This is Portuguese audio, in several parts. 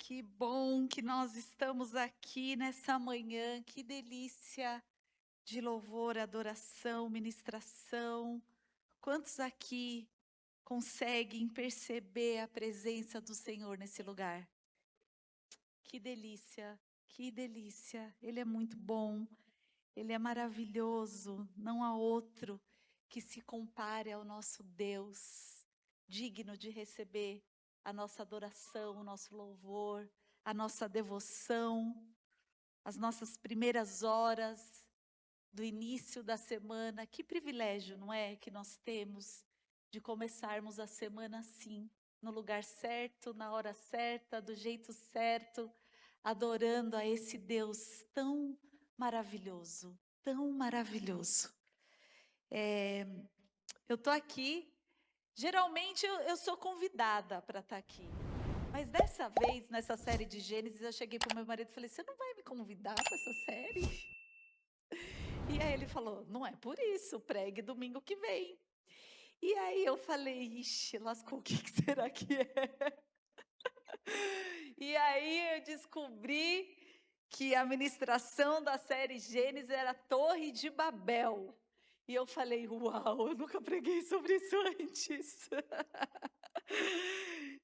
Que bom que nós estamos aqui nessa manhã, que delícia de louvor, adoração, ministração. Quantos aqui conseguem perceber a presença do Senhor nesse lugar? Que delícia, que delícia. Ele é muito bom, ele é maravilhoso. Não há outro que se compare ao nosso Deus, digno de receber a nossa adoração, o nosso louvor, a nossa devoção, as nossas primeiras horas do início da semana. Que privilégio, não é, que nós temos de começarmos a semana assim, no lugar certo, na hora certa, do jeito certo, adorando a esse Deus tão maravilhoso, tão maravilhoso. Eu tô aqui, geralmente eu sou convidada para estar aqui. Mas dessa vez, nessa série de Gênesis, eu cheguei pro meu marido e falei: "Você não vai me convidar para essa série?" E aí ele falou: "Não é por isso, pregue domingo que vem." E aí eu falei: "Ixi, lascou, o que que será que é?" E aí eu descobri que a ministração da série Gênesis era a Torre de Babel. E eu falei: "Uau, eu nunca preguei sobre isso antes."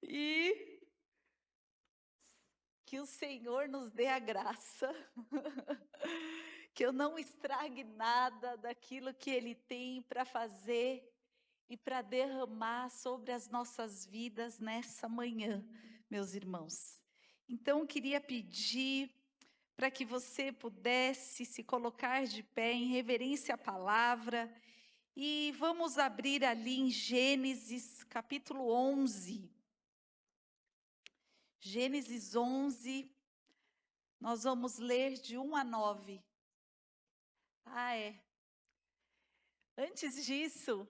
E que o Senhor nos dê a graça, que eu não estrague nada daquilo que Ele tem para fazer e para derramar sobre as nossas vidas nessa manhã, meus irmãos. Então, queria pedir para que você pudesse se colocar de pé em reverência à palavra e vamos abrir ali em Gênesis capítulo 11. Gênesis 11, nós vamos ler de 1 a 9. Ah, é. Antes disso,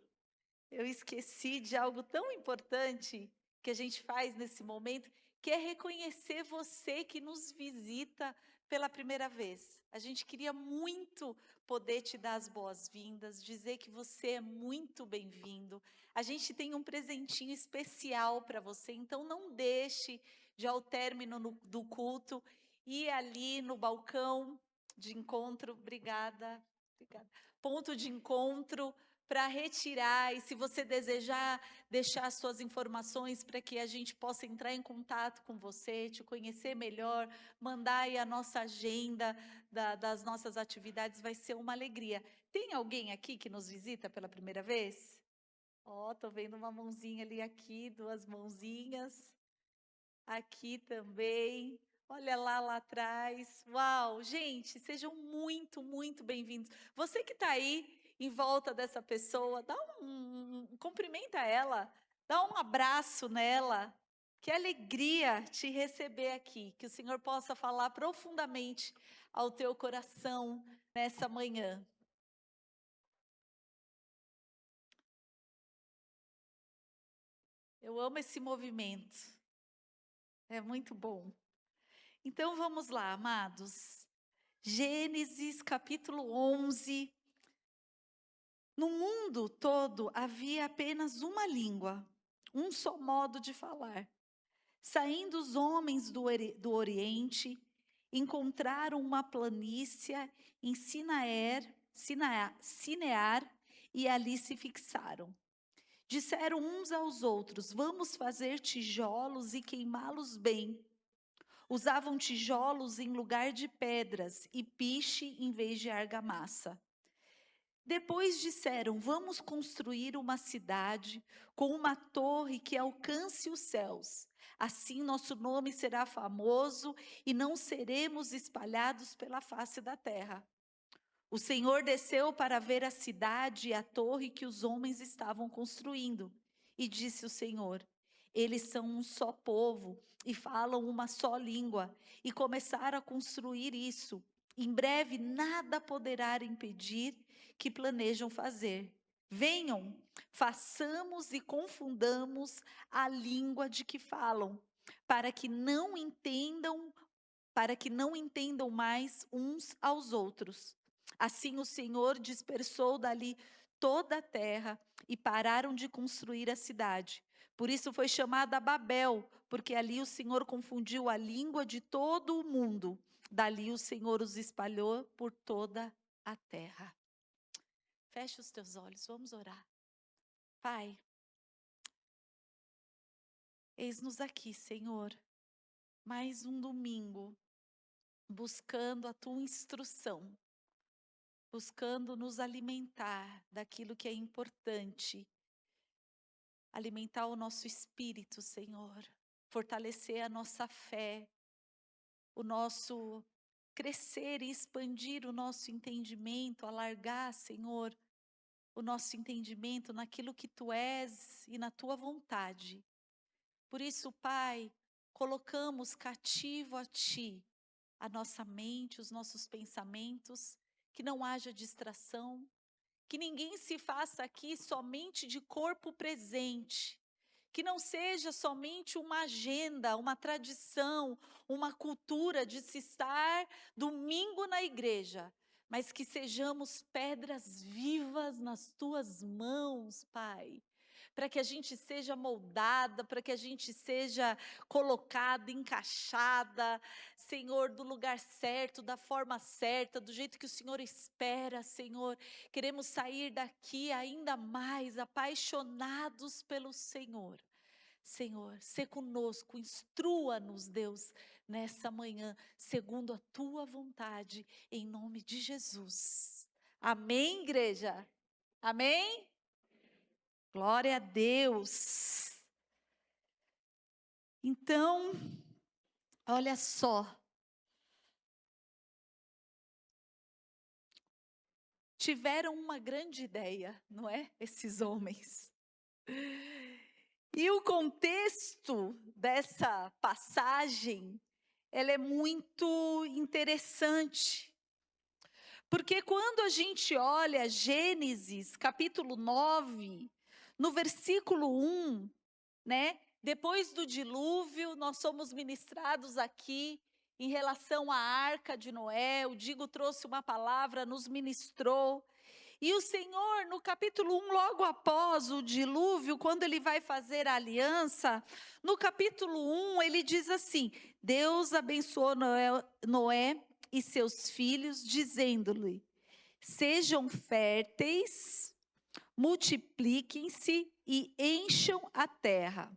eu esqueci de algo tão importante que a gente faz nesse momento, que é reconhecer você que nos visita pela primeira vez. A gente queria muito poder te dar as boas-vindas, dizer que você é muito bem-vindo. A gente tem um presentinho especial para você, então não deixe de, ao término do culto, ir ali no balcão de encontro. Obrigada, obrigada. Ponto de encontro para retirar, e se você desejar deixar suas informações para que a gente possa entrar em contato com você, te conhecer melhor, mandar aí a nossa agenda das nossas atividades, vai ser uma alegria. Tem alguém aqui que nos visita pela primeira vez? Ó, tô vendo uma mãozinha ali aqui, duas mãozinhas. Aqui também. Olha lá atrás. Uau, gente, sejam muito, muito bem-vindos. Você que está aí em volta dessa pessoa, cumprimenta ela, dá um abraço nela. Que alegria te receber aqui. Que o Senhor possa falar profundamente ao teu coração nessa manhã. Eu amo esse movimento. É muito bom. Então vamos lá, amados. Gênesis capítulo 11. No mundo todo havia apenas uma língua, um só modo de falar. Saindo os homens do Oriente, encontraram uma planície em Sinear, e ali se fixaram. Disseram uns aos outros: "Vamos fazer tijolos e queimá-los bem." Usavam tijolos em lugar de pedras e piche em vez de argamassa. Depois disseram: "Vamos construir uma cidade com uma torre que alcance os céus. Assim nosso nome será famoso e não seremos espalhados pela face da terra." O Senhor desceu para ver a cidade e a torre que os homens estavam construindo. E disse o Senhor: "Eles são um só povo e falam uma só língua." E começaram a construir isso. Em breve nada poderá impedir que planejam fazer. Venham, façamos e confundamos a língua de que falam, para que não entendam, mais uns aos outros. Assim o Senhor dispersou dali toda a terra e pararam de construir a cidade, Por isso foi chamada Babel, porque ali o Senhor confundiu a língua de todo o mundo. Dali o Senhor os espalhou por toda a terra. Feche os teus olhos, vamos orar. Pai, eis-nos aqui, Senhor, mais um domingo, buscando a tua instrução, buscando nos alimentar daquilo que é importante, alimentar o nosso espírito, Senhor, fortalecer a nossa fé, o nosso crescer e expandir o nosso entendimento, alargar, Senhor, o nosso entendimento naquilo que Tu és e na Tua vontade. Por isso, Pai, colocamos cativo a Ti a nossa mente, os nossos pensamentos, que não haja distração, que ninguém se faça aqui somente de corpo presente, que não seja somente uma agenda, uma tradição, uma cultura de se estar domingo na igreja, mas que sejamos pedras vivas nas tuas mãos, Pai. Para que a gente seja moldada, para que a gente seja colocada, encaixada, Senhor, do lugar certo, da forma certa, do jeito que o Senhor espera, Senhor. Queremos sair daqui ainda mais apaixonados pelo Senhor. Senhor, sê conosco, instrua-nos, Deus, nessa manhã, segundo a tua vontade, em nome de Jesus. Amém, igreja? Amém? Glória a Deus. Então, olha só. Tiveram uma grande ideia, não é? Esses homens. E o contexto dessa passagem, ela é muito interessante. Porque quando a gente olha Gênesis, capítulo 9, no versículo 1, né? Depois do dilúvio, nós somos ministrados aqui em relação à arca de Noé. O Digo trouxe uma palavra, nos ministrou. E o Senhor, no capítulo 1, logo após o dilúvio, quando ele vai fazer a aliança, no capítulo 1, ele diz assim: Deus abençoou Noé e seus filhos, dizendo-lhe: sejam férteis, multipliquem-se e encham a terra.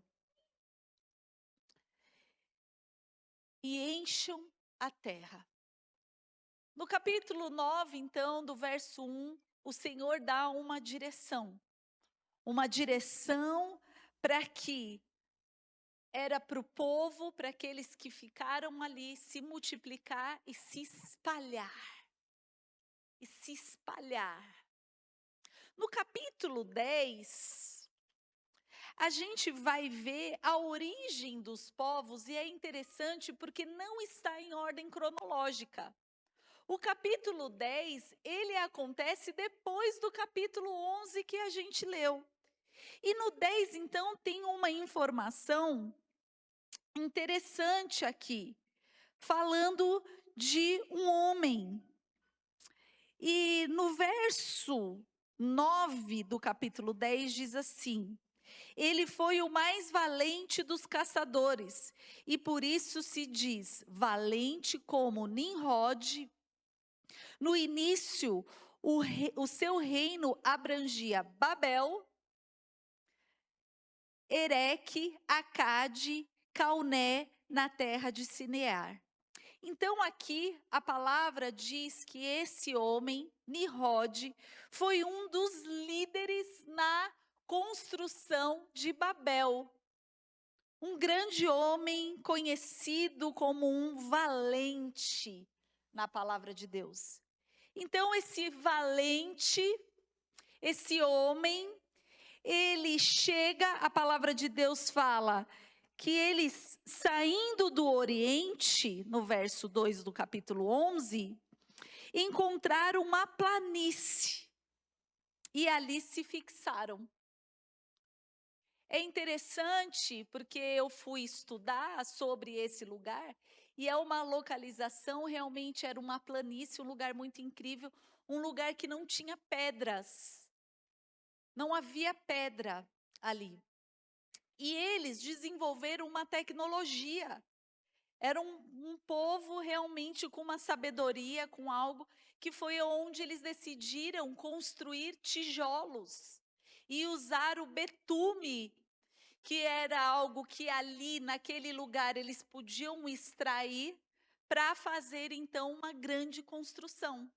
E encham a terra. No capítulo 9, então, do verso 1, o Senhor dá uma direção para que era para o povo, para aqueles que ficaram ali, se multiplicar e se espalhar. E se espalhar. No capítulo 10, a gente vai ver a origem dos povos, e é interessante porque não está em ordem cronológica. O capítulo 10, ele acontece depois do capítulo 11 que a gente leu. E no 10, então, tem uma informação interessante aqui, falando de um homem. E no verso 9 do capítulo 10 diz assim: ele foi o mais valente dos caçadores, e por isso se diz valente como Nimrod. No início, o seu reino abrangia Babel, Ereque, Acade, Calné, na terra de Sinear. Então aqui a palavra diz que esse homem, Nimrod, foi um dos líderes na construção de Babel. Um grande homem conhecido como um valente na palavra de Deus. Então esse valente, esse homem, ele chega, a palavra de Deus fala que eles saindo do Oriente, no verso 2 do capítulo 11, encontraram uma planície e ali se fixaram. É interessante porque eu fui estudar sobre esse lugar e é uma localização, realmente era uma planície, um lugar muito incrível, um lugar que não tinha pedras. Não havia pedra ali. E eles desenvolveram uma tecnologia. Era um povo realmente com uma sabedoria, com algo que foi onde eles decidiram construir tijolos e usar o betume, que era algo que ali naquele lugar eles podiam extrair para fazer então uma grande construção.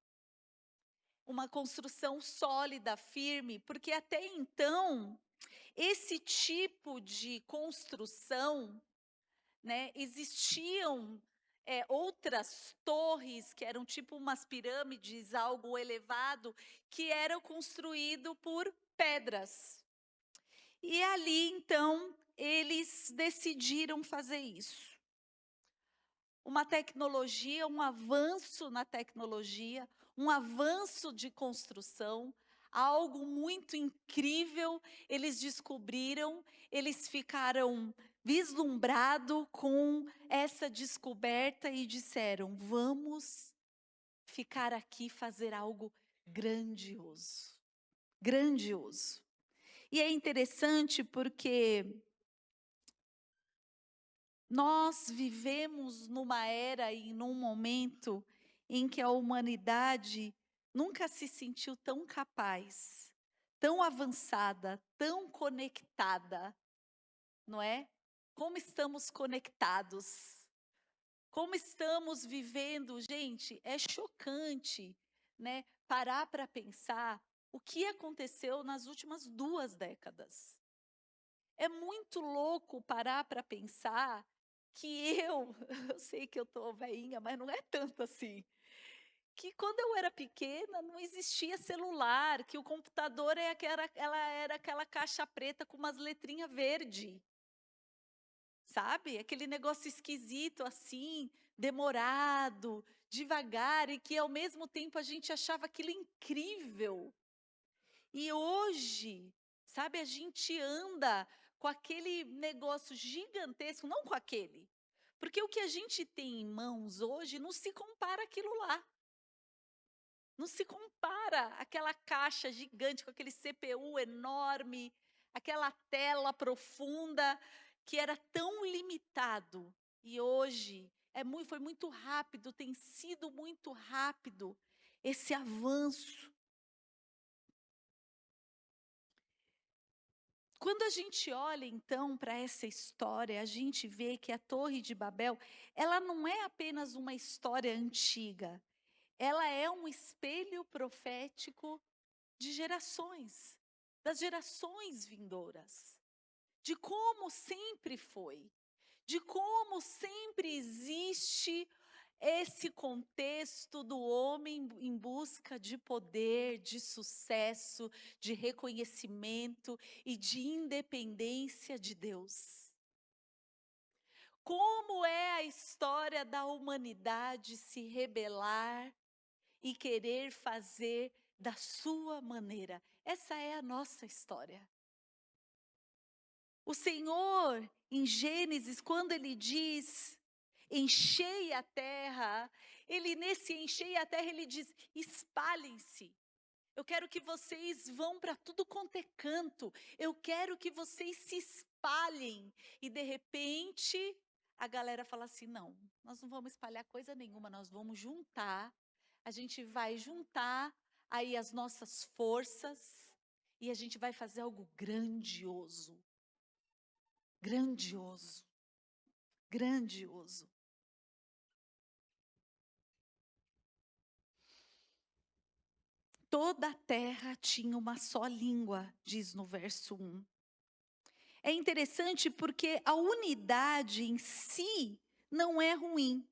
Uma construção sólida, firme, porque até então esse tipo de construção, né, existiam outras torres que eram tipo umas pirâmides, algo elevado, que eram construído por pedras. E ali então eles decidiram fazer isso. Uma tecnologia, um avanço na tecnologia, um avanço de construção, algo muito incrível eles descobriram, eles ficaram vislumbrados com essa descoberta e disseram: vamos ficar aqui fazer algo grandioso, grandioso. E é interessante porque nós vivemos numa era e num momento em que a humanidade nunca se sentiu tão capaz, tão avançada, tão conectada, não é? Como estamos conectados, como estamos vivendo, gente, é chocante, né? Parar para pensar o que aconteceu nas últimas 2 décadas. É muito louco parar para pensar que eu sei que eu tô velhinha, mas não é tanto assim, que quando eu era pequena não existia celular, que o computador ela era aquela caixa preta com umas letrinhas verde, sabe? Aquele negócio esquisito assim, demorado, devagar, e que ao mesmo tempo a gente achava aquilo incrível. E hoje, sabe, a gente anda com aquele negócio gigantesco, não com aquele, porque o que a gente tem em mãos hoje não se compara àquilo lá. Não se compara àquela caixa gigante com aquele CPU enorme, aquela tela profunda que era tão limitado. E hoje foi muito rápido, tem sido muito rápido esse avanço. Quando a gente olha então para essa história, a gente vê que a Torre de Babel, ela não é apenas uma história antiga, ela é um espelho profético de gerações, das gerações vindouras, de como sempre foi, de como sempre existe esse contexto do homem em busca de poder, de sucesso, de reconhecimento e de independência de Deus. Como é a história da humanidade se rebelar e querer fazer da sua maneira? Essa é a nossa história. O Senhor, em Gênesis, quando ele diz: enchei a terra, nesse enchei a terra, ele diz: espalhem-se. Eu quero que vocês vão para tudo quanto é canto. Eu quero que vocês se espalhem. E de repente, a galera fala assim: não, nós não vamos espalhar coisa nenhuma, nós vamos juntar. A gente vai juntar aí as nossas forças e a gente vai fazer algo grandioso. Grandioso. Grandioso. Toda a terra tinha uma só língua, diz no verso 1. É interessante porque a unidade em si não é ruim.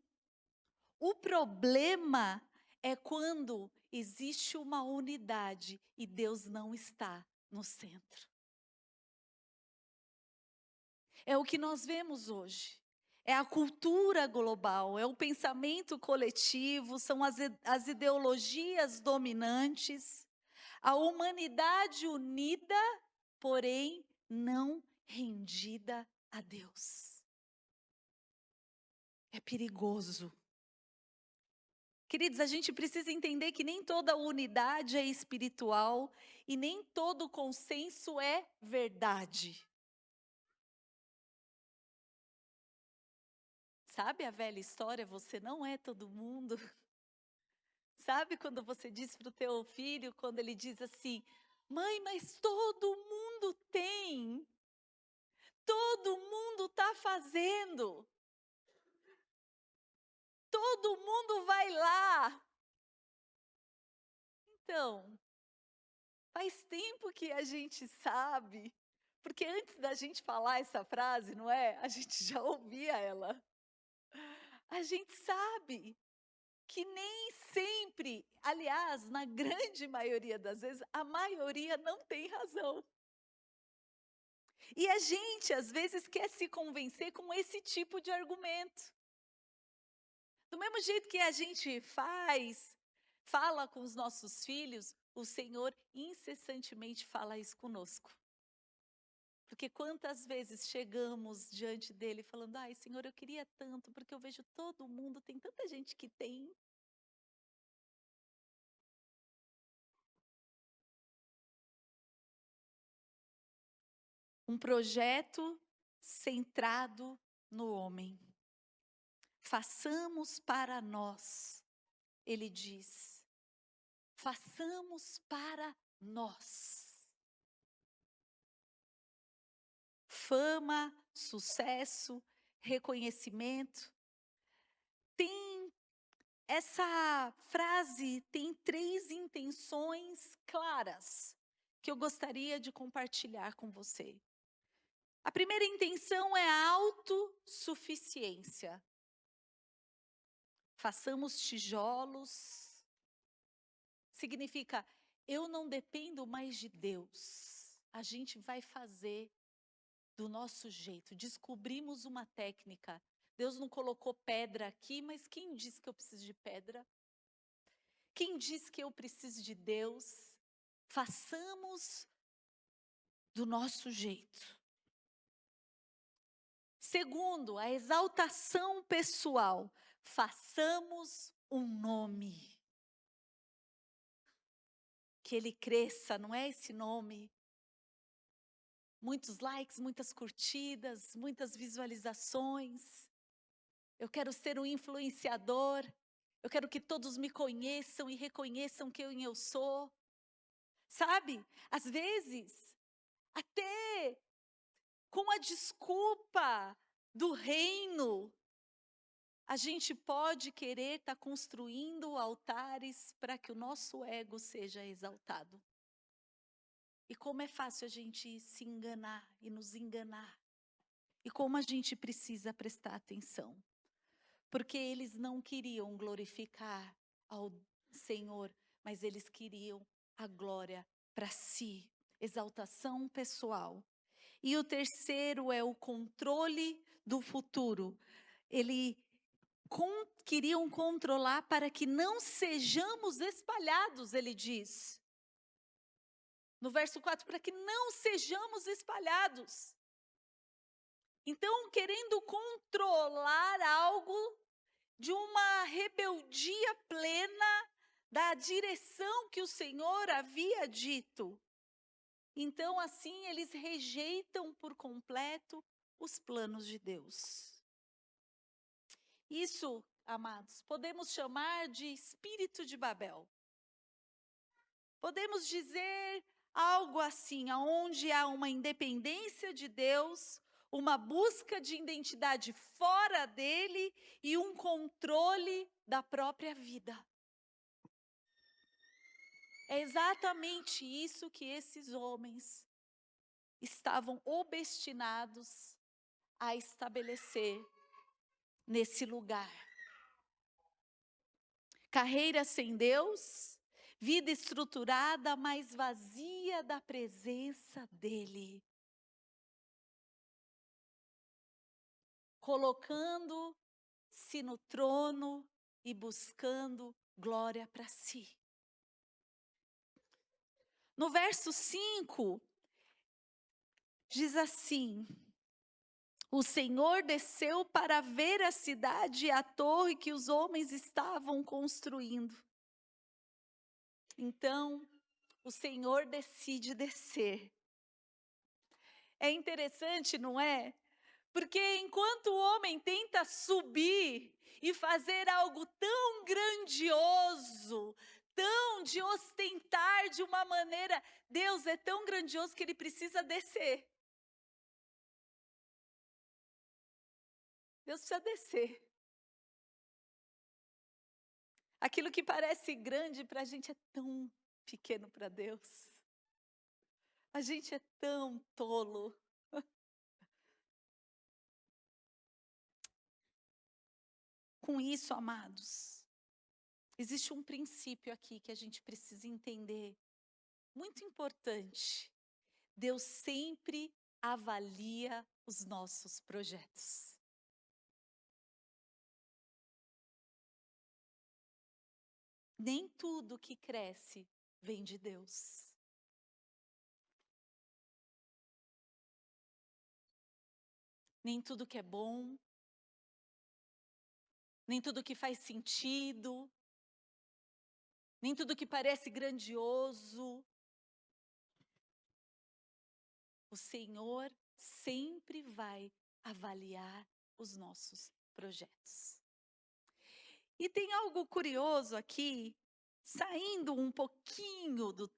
O problema é quando existe uma unidade e Deus não está no centro. É o que nós vemos hoje. É a cultura global, é o pensamento coletivo, são as ideologias dominantes, a humanidade unida, porém não rendida a Deus. É perigoso. Queridos, a gente precisa entender que nem toda unidade é espiritual e nem todo consenso é verdade. Sabe a velha história, você não é todo mundo? Sabe quando você diz para o teu filho, quando ele diz assim: "Mãe, mas todo mundo tem, todo mundo está fazendo, todo mundo vai lá". Então, faz tempo que a gente sabe, porque antes da gente falar essa frase, não é, a gente já ouvia ela. A gente sabe que nem sempre, aliás, na grande maioria das vezes, a maioria não tem razão. E a gente, às vezes, quer se convencer com esse tipo de argumento. Do mesmo jeito que a gente fala com os nossos filhos, o Senhor incessantemente fala isso conosco. Porque quantas vezes chegamos diante dele falando: "Ai, Senhor, eu queria tanto, porque eu vejo todo mundo, tem tanta gente que tem". Um projeto centrado no homem. Façamos para nós, ele diz. Façamos para nós. Fama, sucesso, reconhecimento. Tem essa frase tem 3 intenções claras que eu gostaria de compartilhar com você. A primeira intenção é a autossuficiência. Façamos tijolos. Significa, eu não dependo mais de Deus. A gente vai fazer do nosso jeito. Descobrimos uma técnica. Deus não colocou pedra aqui, mas quem disse que eu preciso de pedra? Quem disse que eu preciso de Deus? Façamos do nosso jeito. Segundo, a exaltação pessoal. Façamos um nome. Que ele cresça, não é esse nome? Muitos likes, muitas curtidas, muitas visualizações. Eu quero ser um influenciador. Eu quero que todos me conheçam e reconheçam quem eu sou. Sabe? Às vezes, até com a desculpa do reino, a gente pode querer estar construindo altares para que o nosso ego seja exaltado. E como é fácil a gente se enganar e nos enganar. E como a gente precisa prestar atenção. Porque eles não queriam glorificar ao Senhor, mas eles queriam a glória para si, exaltação pessoal. E o terceiro é o controle do futuro. Queriam controlar para que não sejamos espalhados, ele diz. No verso 4, para que não sejamos espalhados. Então, querendo controlar algo de uma rebeldia plena da direção que o Senhor havia dito. Então, assim, eles rejeitam por completo os planos de Deus. Isso, amados, podemos chamar de espírito de Babel. Podemos dizer algo assim, onde há uma independência de Deus, uma busca de identidade fora dele e um controle da própria vida. É exatamente isso que esses homens estavam obstinados a estabelecer nesse lugar. Carreira sem Deus, vida estruturada, mas vazia da presença dele. Colocando-se no trono e buscando glória para si. No verso 5, diz assim: o Senhor desceu para ver a cidade e a torre que os homens estavam construindo. Então, o Senhor decide descer. É interessante, não é? Porque enquanto o homem tenta subir e fazer algo tão grandioso, tão de ostentar de uma maneira, Deus é tão grandioso que ele precisa descer. Deus precisa descer. Aquilo que parece grande para a gente é tão pequeno para Deus. A gente é tão tolo. Com isso, amados, existe um princípio aqui que a gente precisa entender, muito importante. Deus sempre avalia os nossos projetos. Nem tudo que cresce vem de Deus. Nem tudo que é bom, nem tudo que faz sentido, nem tudo que parece grandioso. O Senhor sempre vai avaliar os nossos projetos. E tem algo curioso aqui, saindo um pouquinho do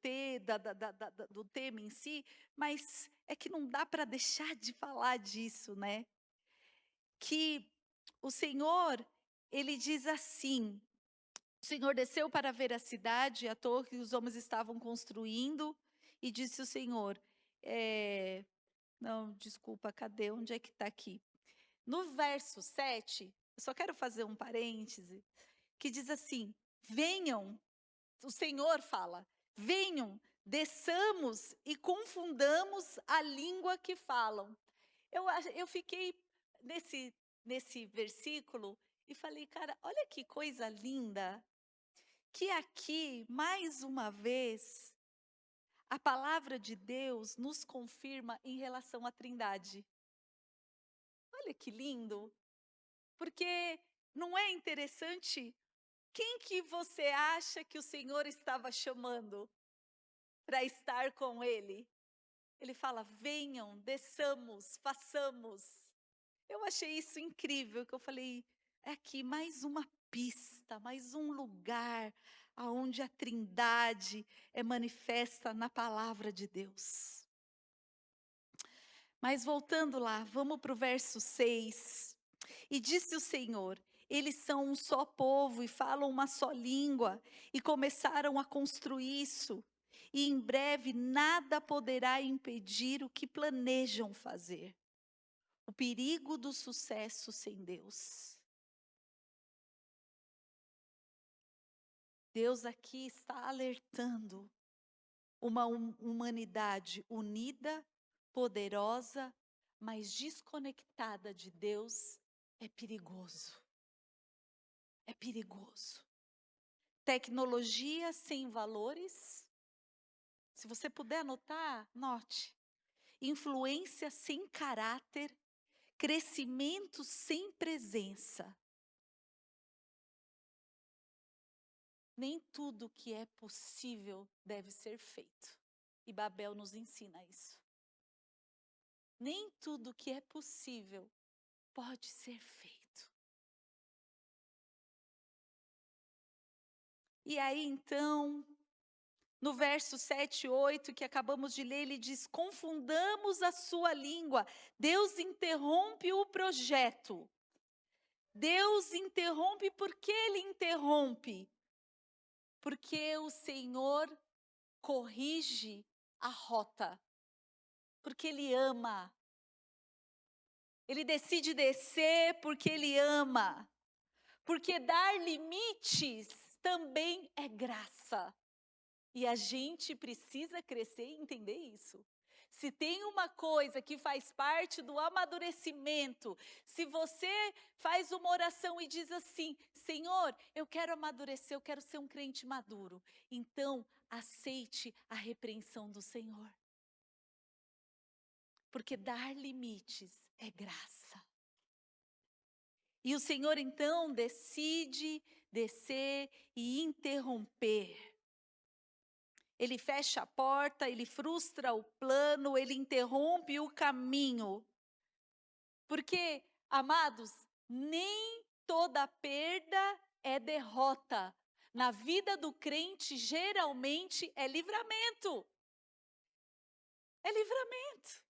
tema em si, mas é que não dá para deixar de falar disso, né? Que o Senhor, ele diz assim: o Senhor desceu para ver a cidade, a torre que os homens estavam construindo, e disse o Senhor, não, desculpa, cadê? Onde é que está aqui? No verso 7, eu só quero fazer um parêntese, que diz assim: venham, o Senhor fala, venham, desçamos e confundamos a língua que falam. Eu fiquei nesse versículo e falei, cara, olha que coisa linda, que aqui, mais uma vez, a palavra de Deus nos confirma em relação à Trindade. Olha que lindo, porque não é interessante? Quem que você acha que o Senhor estava chamando para estar com ele? Ele fala, venham, desçamos, façamos. Eu achei isso incrível, que eu falei, é aqui mais uma pista, mais um lugar aonde a Trindade é manifesta na palavra de Deus. Mas voltando lá, vamos para o verso 6. E disse o Senhor, eles são um só povo e falam uma só língua, e começaram a construir isso, e em breve nada poderá impedir o que planejam fazer. O perigo do sucesso sem Deus. Deus aqui está alertando uma humanidade unida, poderosa, mas desconectada de Deus é perigoso. É perigoso. Tecnologia sem valores. Se você puder anotar, note. Influência sem caráter, crescimento sem presença. Nem tudo que é possível deve ser feito. E Babel nos ensina isso. Nem tudo que é possível pode ser feito. E aí então, no verso 7 e 8 que acabamos de ler, ele diz, confundamos a sua língua. Deus interrompe o projeto. Deus interrompe, por que ele interrompe? Porque o Senhor corrige a rota. Porque ele ama. Ele decide descer porque ele ama. Porque dar limites também é graça. E a gente precisa crescer e entender isso. Se tem uma coisa que faz parte do amadurecimento, se você faz uma oração e diz assim, Senhor, eu quero amadurecer, eu quero ser um crente maduro. Então, aceite a repreensão do Senhor. Porque dar limites é graça. E o Senhor então decide descer e interromper. Ele fecha a porta, ele frustra o plano, ele interrompe o caminho. Porque, amados, nem toda perda é derrota. Na vida do crente, geralmente é livramento. É livramento.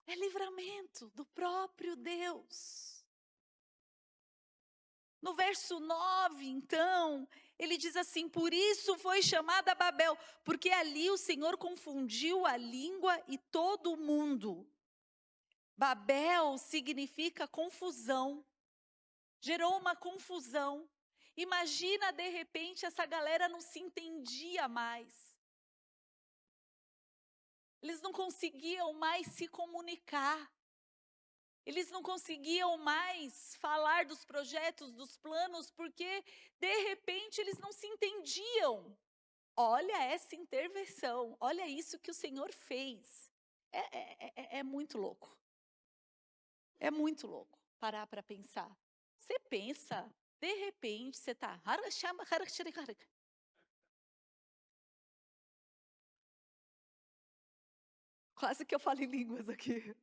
É livramento do próprio Deus. No verso 9, então, ele diz assim: por isso foi chamada Babel, porque ali o Senhor confundiu a língua e todo o mundo. Babel significa confusão, gerou uma confusão. Imagina, de repente, essa galera não se entendia mais. Eles não conseguiam mais se comunicar. Eles não conseguiam mais falar dos projetos, dos planos, porque, de repente, eles não se entendiam. Olha essa intervenção, olha isso que o Senhor fez. É muito louco. É muito louco parar para pensar. Você pensa, de repente, você está... Quase que eu falo em línguas aqui.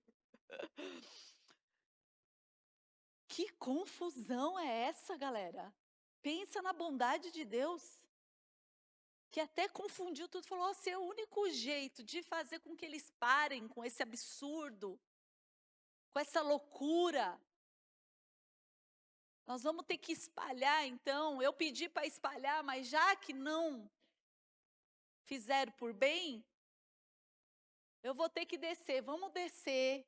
Que confusão é essa, galera? Pensa na bondade de Deus, que até confundiu tudo, falou: "Esse é o único jeito de fazer com que eles parem com esse absurdo, com essa loucura. Nós vamos ter que espalhar, então. Eu pedi para espalhar, mas já que não fizeram por bem, eu vou ter que descer. Vamos descer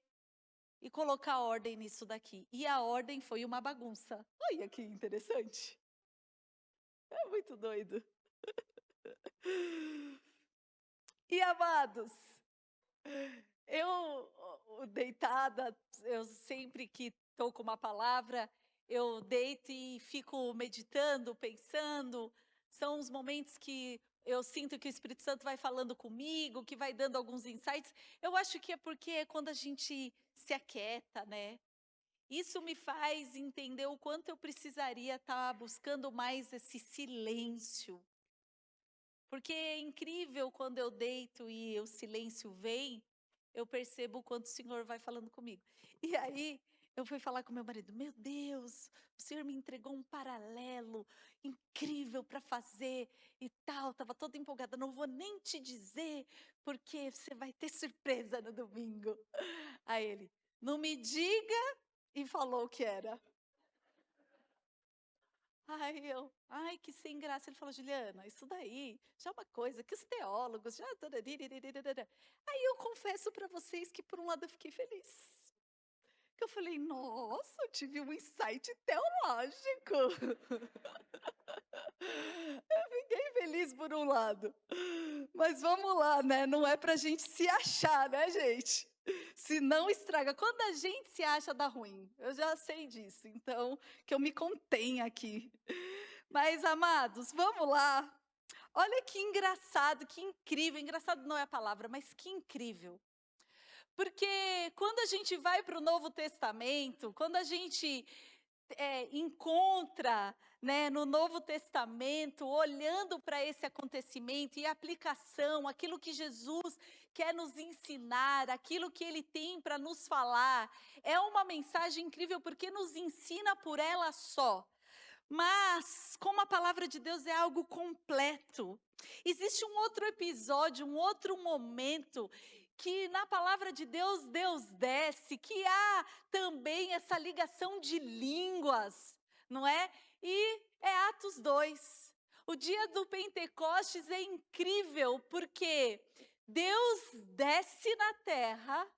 e colocar ordem nisso daqui." E a ordem foi uma bagunça. Olha que interessante. É muito doido. E amados, deitada, eu sempre que estou com uma palavra, eu deito e fico meditando, pensando. São os momentos que eu sinto que o Espírito Santo vai falando comigo, que vai dando alguns insights. Eu acho que é porque é quando a gente se aquieta, né? Isso me faz entender o quanto eu precisaria estar buscando mais esse silêncio. Porque é incrível quando eu deito e o silêncio vem, eu percebo o quanto o Senhor vai falando comigo. E aí, eu fui falar com meu marido: "Meu Deus, o Senhor me entregou um paralelo incrível para fazer e tal." Estava toda empolgada, "não vou nem te dizer, porque você vai ter surpresa no domingo." Aí ele: "Não me diga", e falou o que era. Ai, que sem graça. Ele falou: "Juliana, isso daí já é uma coisa que os teólogos já..." Aí eu confesso para vocês que, por um lado, eu fiquei feliz. Que eu falei: "Nossa, eu tive um insight teológico." Eu fiquei feliz por um lado. Mas vamos lá, né? Não é pra gente se achar, né, gente? Se não estraga. Quando a gente se acha, dá ruim. Eu já sei disso. Então, que eu me contenha aqui. Mas, amados, vamos lá. Olha que engraçado, que incrível. Engraçado não é a palavra, mas que incrível. Porque quando a gente vai para o Novo Testamento, quando a gente encontra, né, no Novo Testamento, olhando para esse acontecimento e aplicação, aquilo que Jesus quer nos ensinar, aquilo que Ele tem para nos falar, é uma mensagem incrível porque nos ensina por ela só. Mas, como a palavra de Deus é algo completo, existe um outro episódio, um outro momento, que na palavra de Deus, Deus desce, que há também essa ligação de línguas, não é? E é Atos 2. O dia do Pentecostes é incrível, porque Deus desce na terra,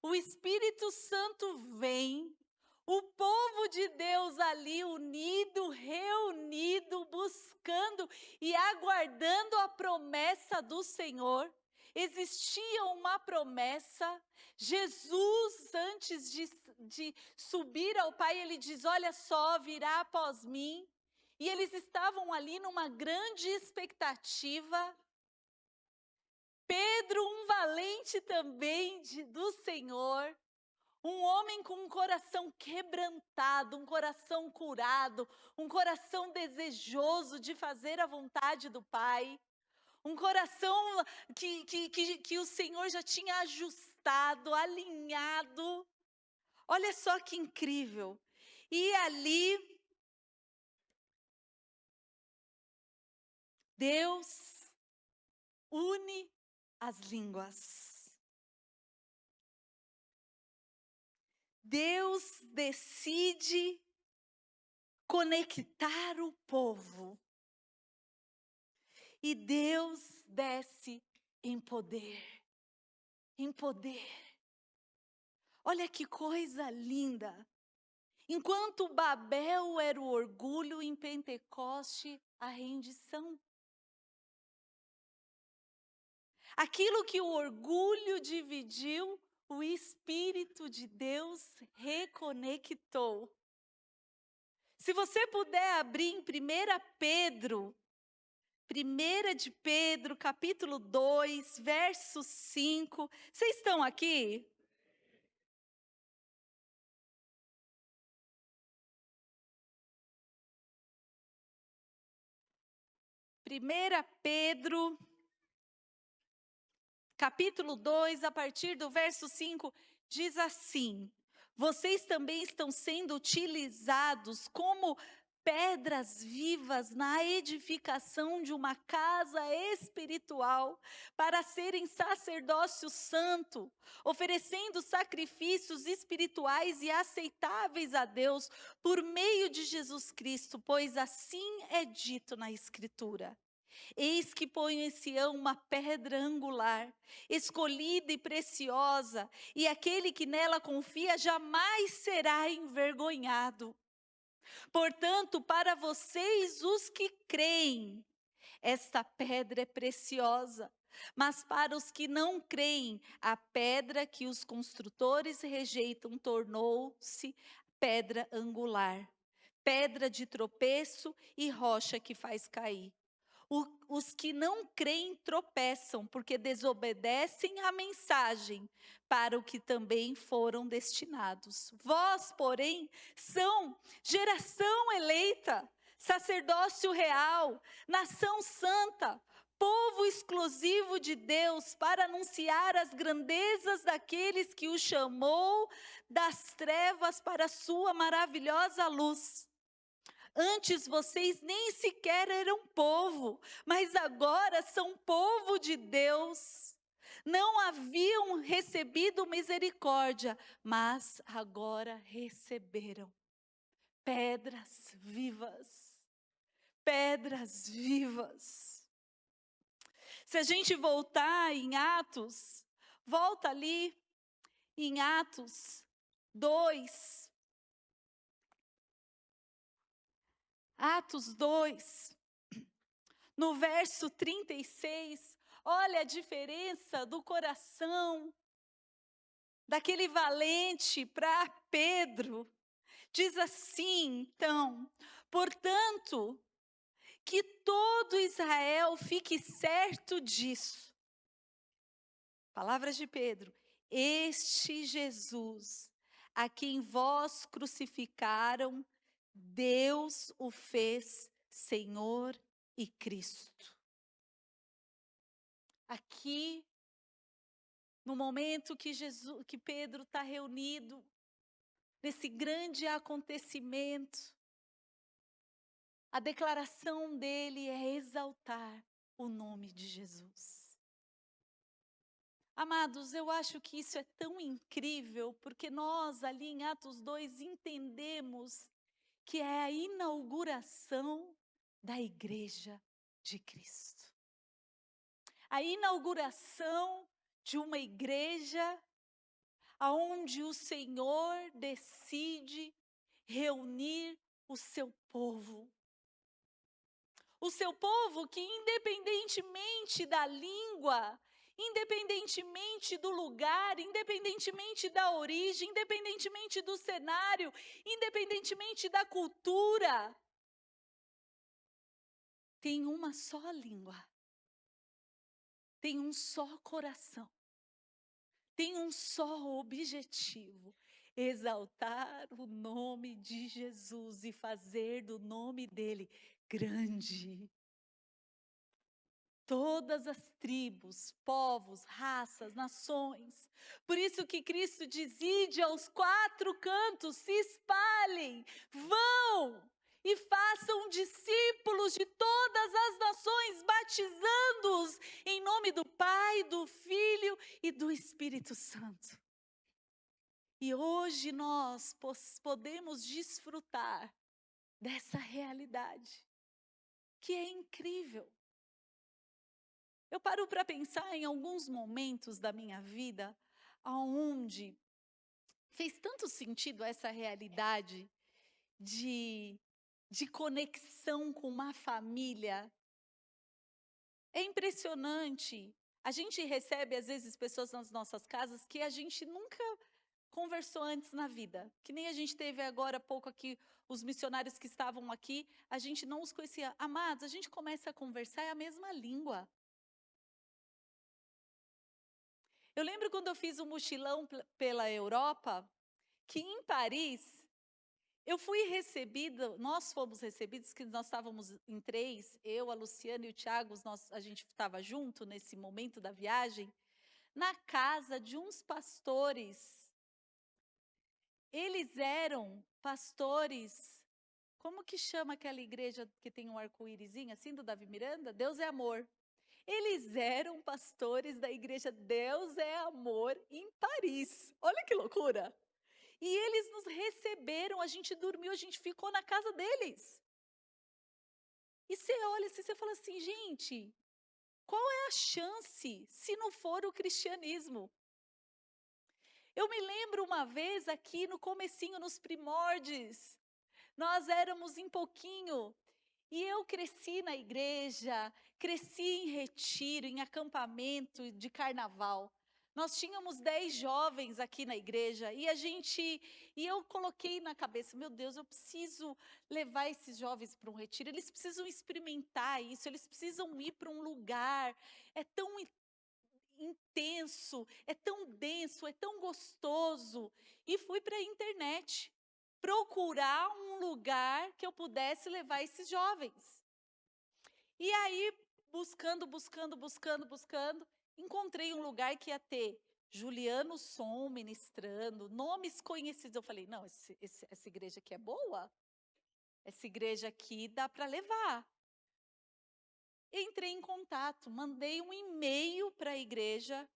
o Espírito Santo vem, o povo de Deus ali unido, reunido, buscando e aguardando a promessa do Senhor. Existia uma promessa. Jesus, antes de subir ao Pai, ele diz: "Olha só, virá após mim." E eles estavam ali numa grande expectativa. Pedro, um valente também do Senhor, um homem com um coração quebrantado, um coração curado, um coração desejoso de fazer a vontade do Pai, um coração que o Senhor já tinha ajustado, alinhado. Olha só que incrível. E ali, Deus une as línguas. Deus decide conectar o povo. E Deus desce em poder. Em poder. Olha que coisa linda. Enquanto Babel era o orgulho, em Pentecoste a rendição. Aquilo que o orgulho dividiu, o Espírito de Deus reconectou. Se você puder abrir em 1 de Pedro, capítulo 2, verso 5. Vocês estão aqui? Primeira Pedro, capítulo 2, a partir do verso 5, diz assim: vocês também estão sendo utilizados como pedras vivas na edificação de uma casa espiritual, para serem sacerdócio santo, oferecendo sacrifícios espirituais e aceitáveis a Deus por meio de Jesus Cristo, pois assim é dito na Escritura. Eis que ponho em Sião uma pedra angular, escolhida e preciosa, e aquele que nela confia jamais será envergonhado. Portanto, para vocês, os que creem, esta pedra é preciosa. Mas para os que não creem, a pedra que os construtores rejeitam tornou-se pedra angular, pedra de tropeço e rocha que faz cair. Os que não creem tropeçam, porque desobedecem à mensagem, para o que também foram destinados. Vós, porém, são geração eleita, sacerdócio real, nação santa, povo exclusivo de Deus, para anunciar as grandezas daqueles que o chamou das trevas para a sua maravilhosa luz. Antes vocês nem sequer eram povo, mas agora são povo de Deus. Não haviam recebido misericórdia, mas agora receberam pedras vivas. Pedras vivas. Se a gente voltar em Atos, volta ali em Atos 2. Atos 2, no verso 36, olha a diferença do coração daquele valente para Pedro. Diz assim, então: portanto, que todo Israel fique certo disso. Palavras de Pedro: este Jesus, a quem vós crucificaram, Deus o fez Senhor e Cristo. Aqui, no momento que Pedro está reunido, nesse grande acontecimento, a declaração dele é exaltar o nome de Jesus. Amados, eu acho que isso é tão incrível, porque nós ali em Atos 2 entendemos que é a inauguração da Igreja de Cristo. A inauguração de uma igreja onde o Senhor decide reunir o seu povo. O seu povo que, independentemente da língua, independentemente do lugar, independentemente da origem, independentemente do cenário, independentemente da cultura, tem uma só língua, tem um só coração, tem um só objetivo: exaltar o nome de Jesus e fazer do nome dele grande. todas as tribos, povos, raças, nações. Por isso que Cristo diz: ide aos quatro cantos, se espalhem, vão e façam discípulos de todas as nações, batizando-os em nome do Pai, do Filho e do Espírito Santo. E hoje nós podemos desfrutar dessa realidade, que é incrível. Eu paro para pensar em alguns momentos da minha vida, aonde fez tanto sentido essa realidade de conexão com uma família. É impressionante. A gente recebe, às vezes, pessoas nas nossas casas que a gente nunca conversou antes na vida. Que nem a gente teve agora há pouco aqui, os missionários que estavam aqui, a gente não os conhecia. Amados, a gente começa a conversar, é a mesma língua. Eu lembro quando eu fiz um mochilão pela Europa, que em Paris, eu fui recebida, nós fomos recebidos, que nós estávamos em 3, eu, a Luciana e o Thiago, a gente estava junto nesse momento da viagem, na casa de uns pastores. Eles eram pastores, como que chama aquela igreja que tem um arco-írisinho assim, do Davi Miranda? Deus é Amor. Eles eram pastores da igreja Deus é Amor em Paris. Olha que loucura! E eles nos receberam, a gente dormiu, a gente ficou na casa deles. E você olha assim, você fala assim, gente, qual é a chance se não for o cristianismo? Eu me lembro uma vez aqui no comecinho, nos primórdios, nós éramos em pouquinho, e eu cresci na igreja, cresci em retiro, em acampamento de carnaval. Nós tínhamos 10 jovens aqui na igreja e eu coloquei na cabeça, meu Deus, eu preciso levar esses jovens para um retiro, eles precisam experimentar isso, eles precisam ir para um lugar, é tão intenso, é tão denso, é tão gostoso. E fui para a internet procurar um lugar que eu pudesse levar esses jovens. E aí, buscando, encontrei um lugar que ia ter Juliano Som ministrando, nomes conhecidos. Eu falei, não, essa igreja aqui é boa, essa igreja aqui dá para levar. Entrei em contato, mandei um e-mail para a igreja.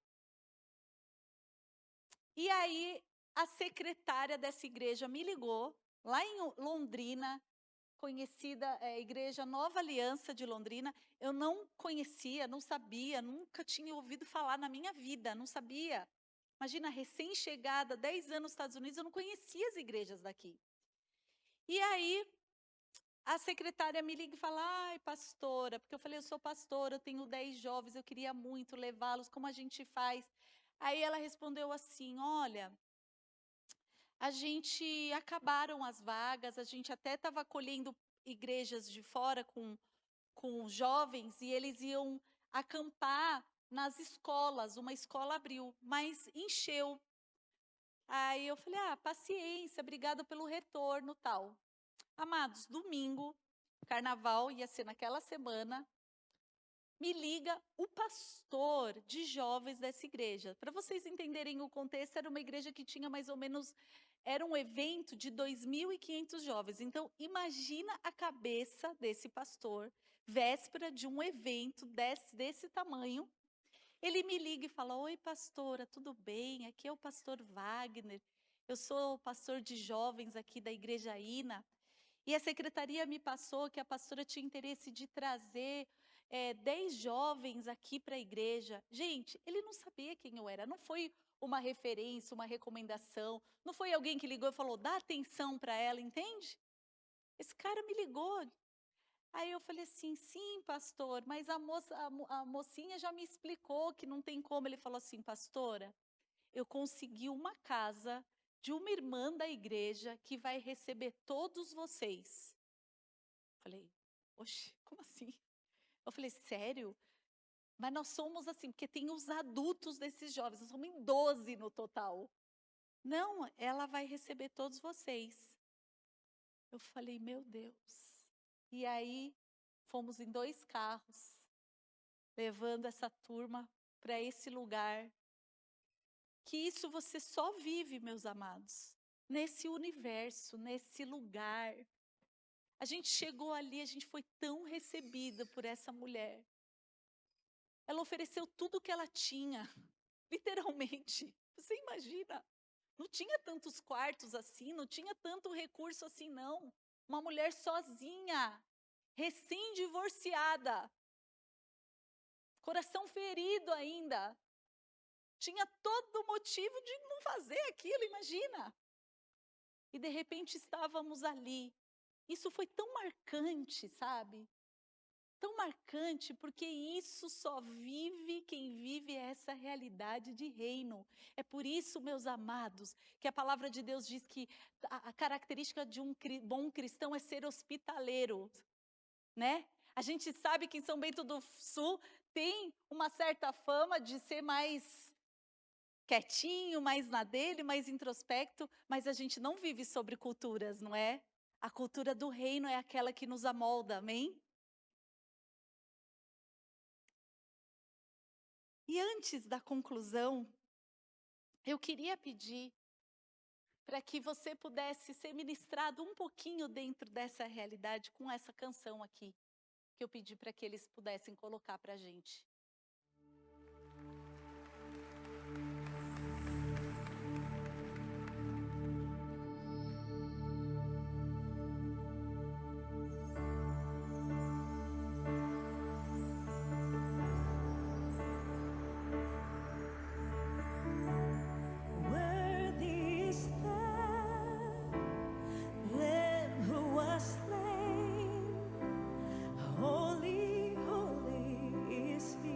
E aí, a secretária dessa igreja me ligou, lá em Londrina, conhecida, Igreja Nova Aliança de Londrina. Eu não conhecia, não sabia, nunca tinha ouvido falar na minha vida, não sabia. Imagina, recém-chegada, 10 anos nos Estados Unidos, eu não conhecia as igrejas daqui. E aí, a secretária me liga e fala, ai, pastora, porque eu falei, eu sou pastora, eu tenho 10 jovens, eu queria muito levá-los, como a gente faz? Aí ela respondeu assim, olha, acabaram as vagas, a gente até estava acolhendo igrejas de fora com jovens e eles iam acampar nas escolas, uma escola abriu, mas encheu. Aí eu falei, paciência, obrigada pelo retorno, tal. Amados, domingo, carnaval ia ser naquela semana, me liga o pastor de jovens dessa igreja. Para vocês entenderem o contexto, era uma igreja que tinha mais ou menos, era um evento de 2.500 jovens. Então, imagina a cabeça desse pastor, véspera de um evento desse tamanho. Ele me liga e fala, oi pastora, tudo bem? Aqui é o pastor Wagner, eu sou o pastor de jovens aqui da igreja Ina. E a secretaria me passou que a pastora tinha interesse de trazer 10 jovens aqui para a igreja. Gente, ele não sabia quem eu era, não foi uma referência, uma recomendação, não foi alguém que ligou e falou, dá atenção para ela, entende? Esse cara me ligou. Aí eu falei assim, sim, pastor, mas a mocinha já me explicou que não tem como. Ele falou assim, pastora, eu consegui uma casa de uma irmã da igreja que vai receber todos vocês. Falei, oxe, como assim? Eu falei, sério? Mas nós somos assim, porque tem os adultos desses jovens, nós somos em 12 no total. Não, ela vai receber todos vocês. Eu falei, meu Deus. E aí, fomos em 2 carros. levando essa turma para esse lugar. Que isso você só vive, meus amados, nesse universo, nesse lugar. A gente chegou ali, a gente foi tão recebida por essa mulher. Ela ofereceu tudo o que ela tinha, literalmente. Você imagina? Não tinha tantos quartos assim, não tinha tanto recurso assim, não. Uma mulher sozinha, recém-divorciada, coração ferido ainda. Tinha todo motivo de não fazer aquilo, imagina. E de repente estávamos ali. Isso foi tão marcante, sabe? Tão marcante, porque isso só vive quem vive essa realidade de reino. É por isso, meus amados, que a palavra de Deus diz que a característica de um bom cristão é ser hospitaleiro, né? A gente sabe que em São Bento do Sul tem uma certa fama de ser mais quietinho, mais na dele, mais introspecto, mas a gente não vive sobre culturas, não é? A cultura do reino é aquela que nos amolda, amém? E antes da conclusão, eu queria pedir para que você pudesse ser ministrado um pouquinho dentro dessa realidade com essa canção aqui, que eu pedi para que eles pudessem colocar para a gente. Worthy is the Lamb who was slain. Holy, holy is He.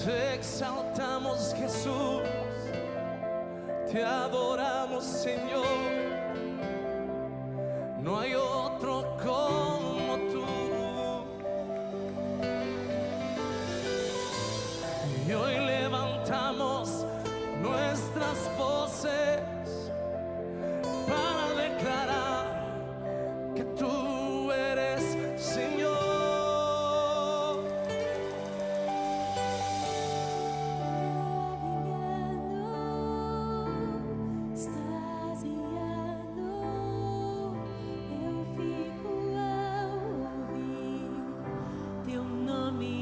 Te exaltamos, Jesús, te adoramos, Señor. No hay otro como tú. Y hoy levantamos nuestras voces para declarar que tú eres Señor. Extasiado, eu fico ao ouvir teu nome.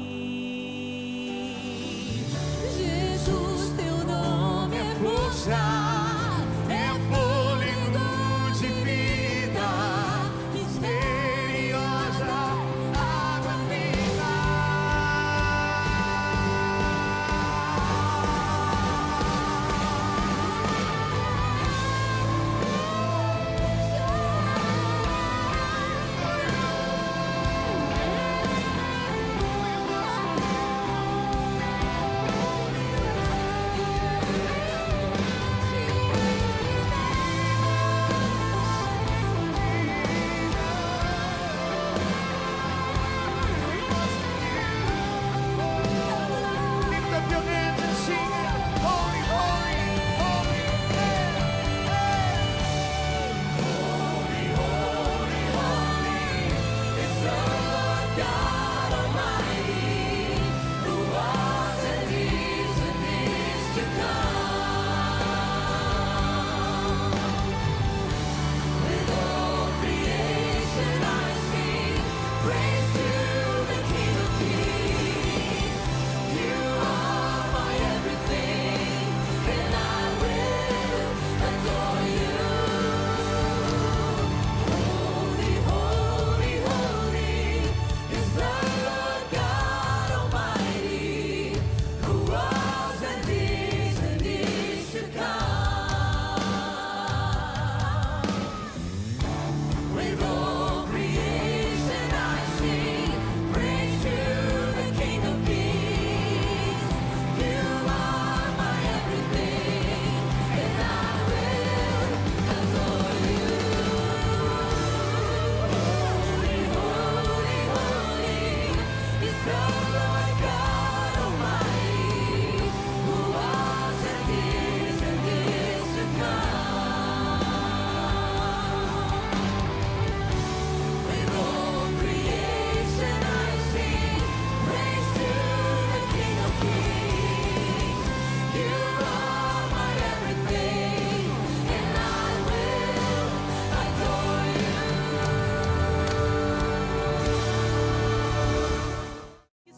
Jesus, teu nome é força, é fôlego de vida, misteriosa água viva. Lift up your hands and sing it. Holy, holy, holy.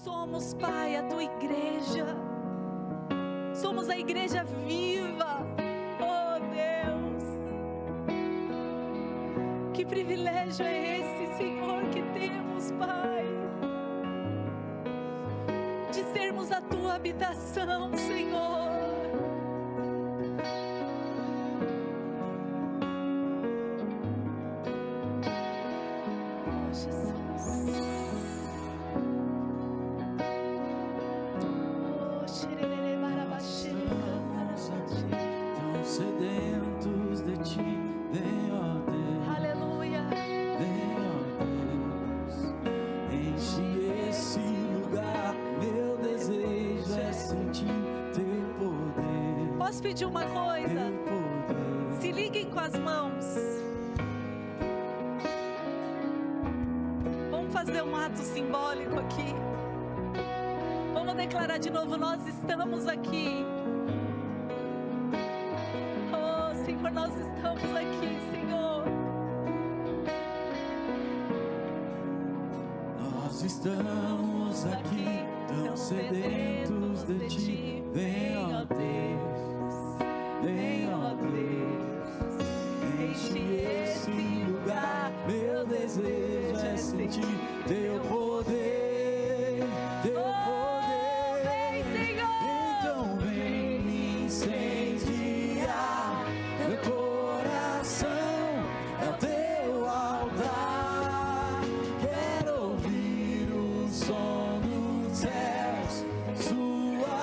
Somos, Pai, a tua igreja. Somos a igreja viva. Oh, Deus. Que privilégio é esse, Senhor, que temos, Pai, de sermos a tua habitação, Senhor. Oh, Jesus. Oh, xererê, barabaxerê, barabaxerê. Tão sedentos de ti, vem, ó Deus, Aleluia. vem, ó Deus, enche esse lugar. Meu desejo é sentir teu poder, Posso pedir uma coisa? teu poder. Se liguem com as mãos. Vamos fazer um ato simbólico aqui. Vamos declarar de novo: nós estamos aqui. Oh, Senhor, nós estamos aqui, Senhor. Nós estamos aqui, tão sedentos de ti, vem, ó Deus, vem, ó Deus, enche esse lugar. Meu desejo é sentir teu poder, teu poder. Vem, Senhor. Então vem me incendiar, meu coração é o teu altar. Quero ouvir o som dos céus, sua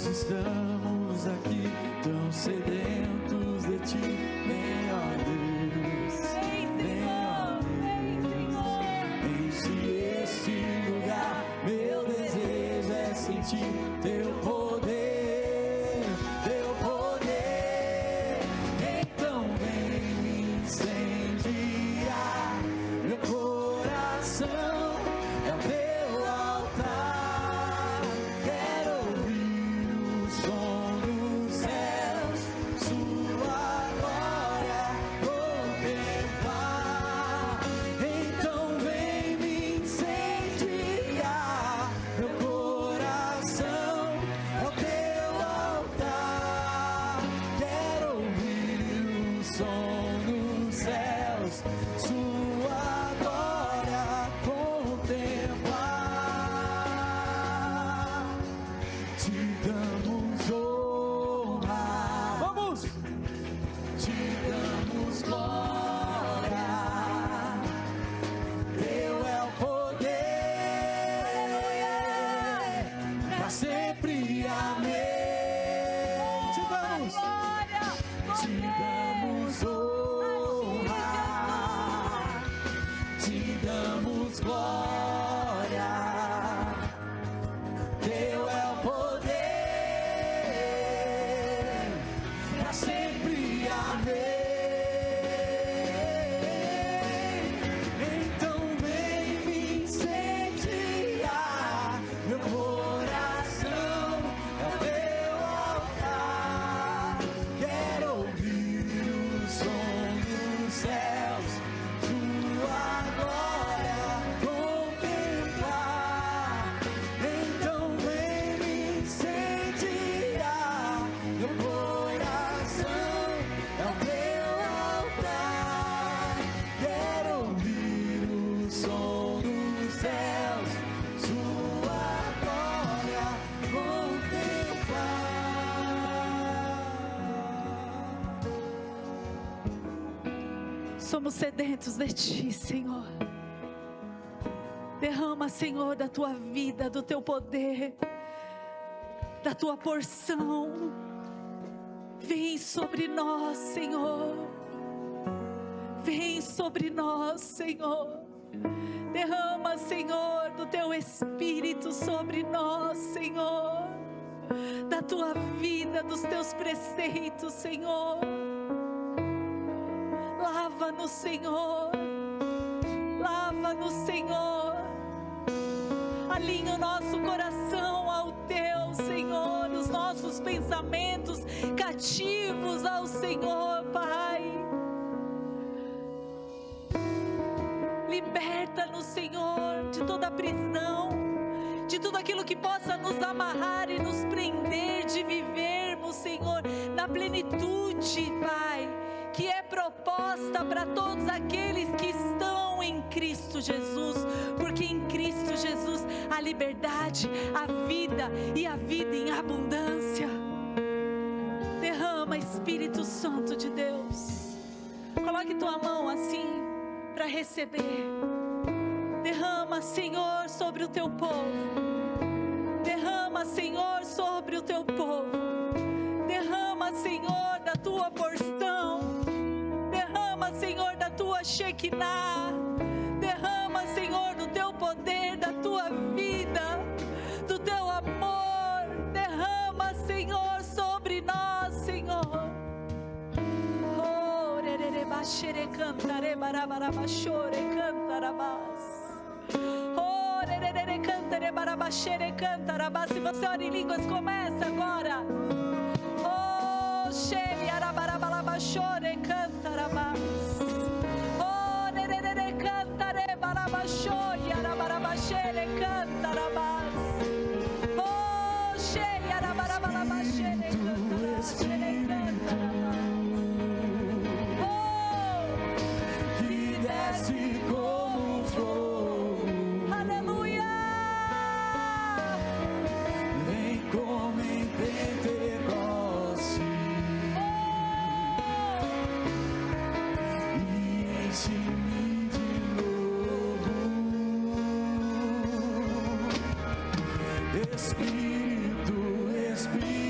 Nós estamos aqui tão sedentos de ti, vem, ó Deus, vem, ó Deus, enche este lugar. Meu desejo é sentir teu poder, teu poder. Então vem me incendiar, meu coração é o teu altar. Quero ouvir o som dos céus, sua glória contemplar. Então vem me incendiar, meu coração é o teu altar. Quero ouvir o som dos céus, sua glória contemplar. Te damos honra, vamos! Te damos glória, teu é o poder, pra sempre, amém. Te damos honra, te damos glória, teu é o poder, pra sempre, amém. Então vem me incendiar, meu coração é o teu altar. Quero ouvir o som dos céus, sua glória contemplar. Então vem me incendiar, meu coração é o teu altar. Quero ouvir o som dos céus, sua glória contemplar. Somos sedentos de ti, Senhor. Derrama, Senhor, da tua vida, do teu poder, da tua porção. Vem sobre nós, Senhor. Vem sobre nós, Senhor. Derrama, Senhor, do teu Espírito sobre nós, Senhor. Da tua vida, dos teus preceitos, Senhor. Lava-nos, Senhor. Lava-nos, Senhor. Alinha o nosso coração ao teu, Senhor. Os nossos pensamentos cativos ao Senhor, Pai. Liberta-nos, Senhor, de toda prisão, de tudo aquilo que possa nos amarrar e nos prender de vivermos, Senhor, na plenitude, Pai, que é proposta para todos aqueles que estão em Cristo Jesus, porque em Cristo Jesus há liberdade, a vida e a vida em abundância. Derrama, Espírito Santo de Deus. Coloque tua mão assim para receber. Derrama, Senhor, sobre o teu povo. Derrama, Senhor, sobre o teu povo. Derrama, Senhor, da tua porção. Derrama, Senhor, da tua Shekinah. Derrama, Senhor, do teu poder, da tua vida, do teu amor. Derrama, Senhor, sobre nós, Senhor. Oh, rerere cantare barabarabashore cantarabas. Oh, rerere cantare barabashere cantarabas. Se você ora em línguas, começa agora. Oh, sheli arabarabalabashore cantarabas. Oh, rerere cantare barabashore arabarabashere cantarabas. Oh, sheli arabarabalabashere cantarabas. Que desce como fogo, Aleluia! vem como em Pentecoste e enche-me de novo. Espírito, Espírito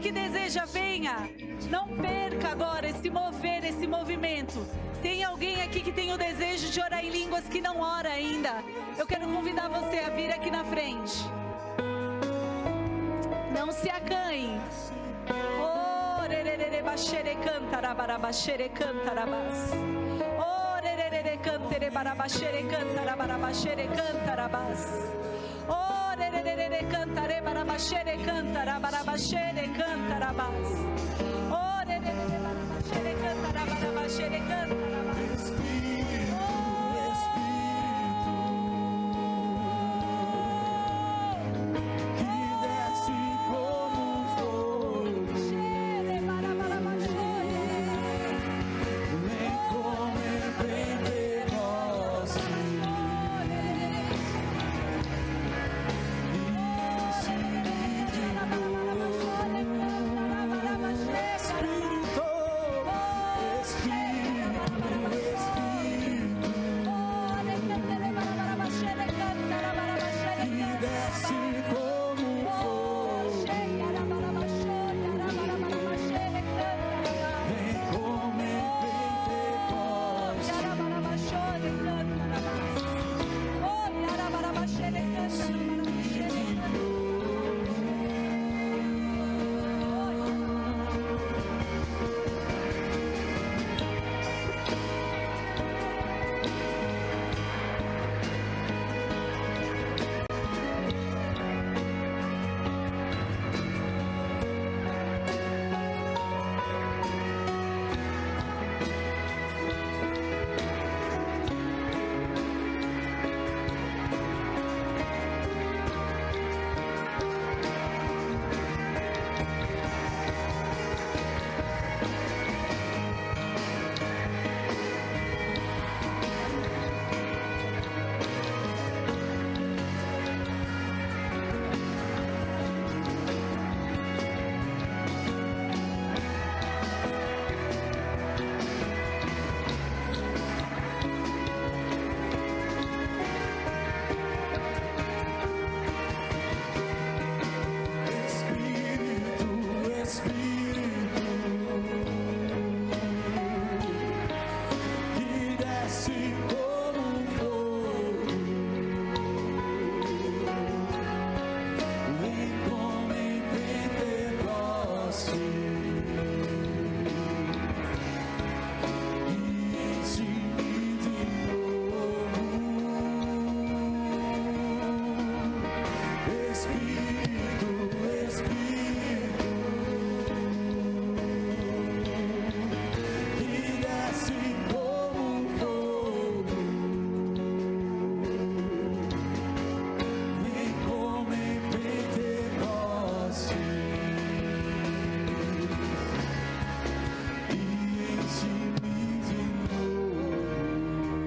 que deseja, venha. Não perca agora esse mover, esse movimento. Tem alguém aqui que tem o desejo de orar em línguas que não ora ainda? Eu quero convidar você a vir aqui na frente. Não se acanhe. Oh, rerere baxere cantara barabaxere cantarabas. Oh, rerere cantere barabaxere cantara barabaxere cantarabas. Oh, rerere cantare barabaxere cantara barabaxere cantarabas. Oh, rerere barabaxere cantara barabaxere cantarabas.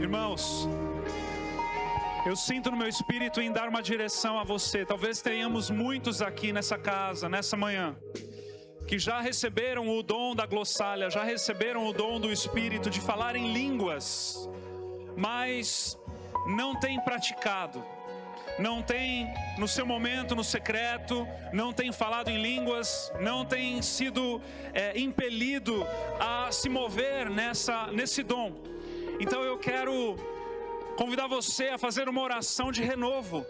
Irmãos, eu sinto no meu espírito em dar uma direção a você. Talvez tenhamos muitos aqui nessa casa, nessa manhã, que já receberam o dom da glossália, já receberam o dom do Espírito de falar em línguas, mas não tem praticado, não tem no seu momento, no secreto, não tem falado em línguas, não tem sido impelido a se mover nesse dom. Então eu quero convidar você a fazer uma oração de renovo,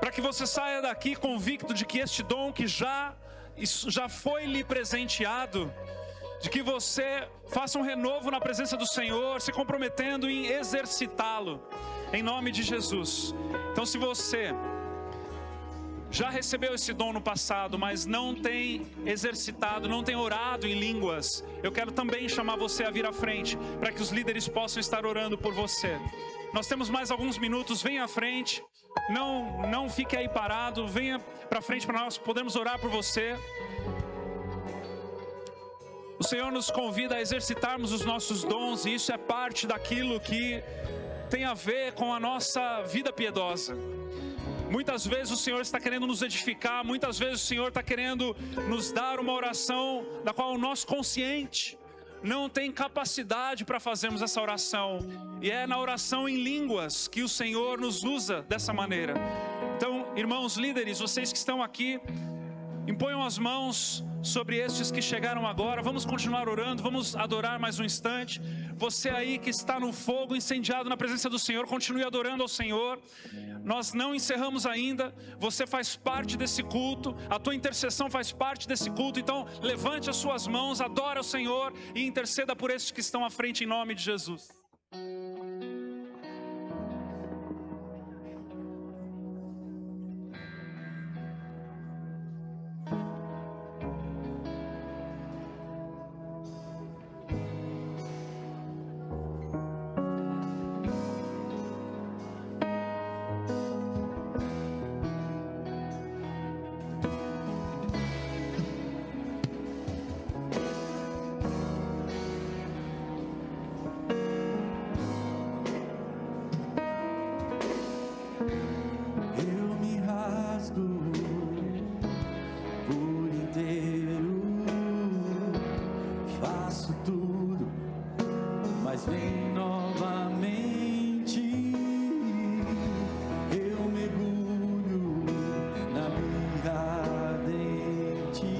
para que você saia daqui convicto de que este dom que já foi lhe presenteado, de que você faça um renovo na presença do Senhor, se comprometendo em exercitá-lo, em nome de Jesus. Então, se você já recebeu esse dom no passado, mas não tem exercitado, não tem orado em línguas, eu quero também chamar você a vir à frente, para que os líderes possam estar orando por você. Nós temos mais alguns minutos, venha à frente, não fique aí parado, venha para frente para nós podermos orar por você. O Senhor nos convida a exercitarmos os nossos dons, e isso é parte daquilo que tem a ver com a nossa vida piedosa. Muitas vezes o Senhor está querendo nos edificar, muitas vezes o Senhor está querendo nos dar uma oração da qual o nosso consciente não tem capacidade para fazermos essa oração. E é na oração em línguas que o Senhor nos usa dessa maneira. Então, irmãos líderes, vocês que estão aqui, Imponham as mãos sobre estes que chegaram agora. Vamos continuar orando, vamos adorar mais um instante. Você aí que está no fogo incendiado na presença do Senhor, continue adorando ao Senhor. Nós não encerramos ainda. Você faz parte desse culto, a tua intercessão faz parte desse culto. Então levante as suas mãos, adore ao Senhor e interceda por estes que estão à frente em nome de Jesus. Eu me rasgo por inteiro, faço tudo, mas vem novamente. Eu mergulho na mirra ardente,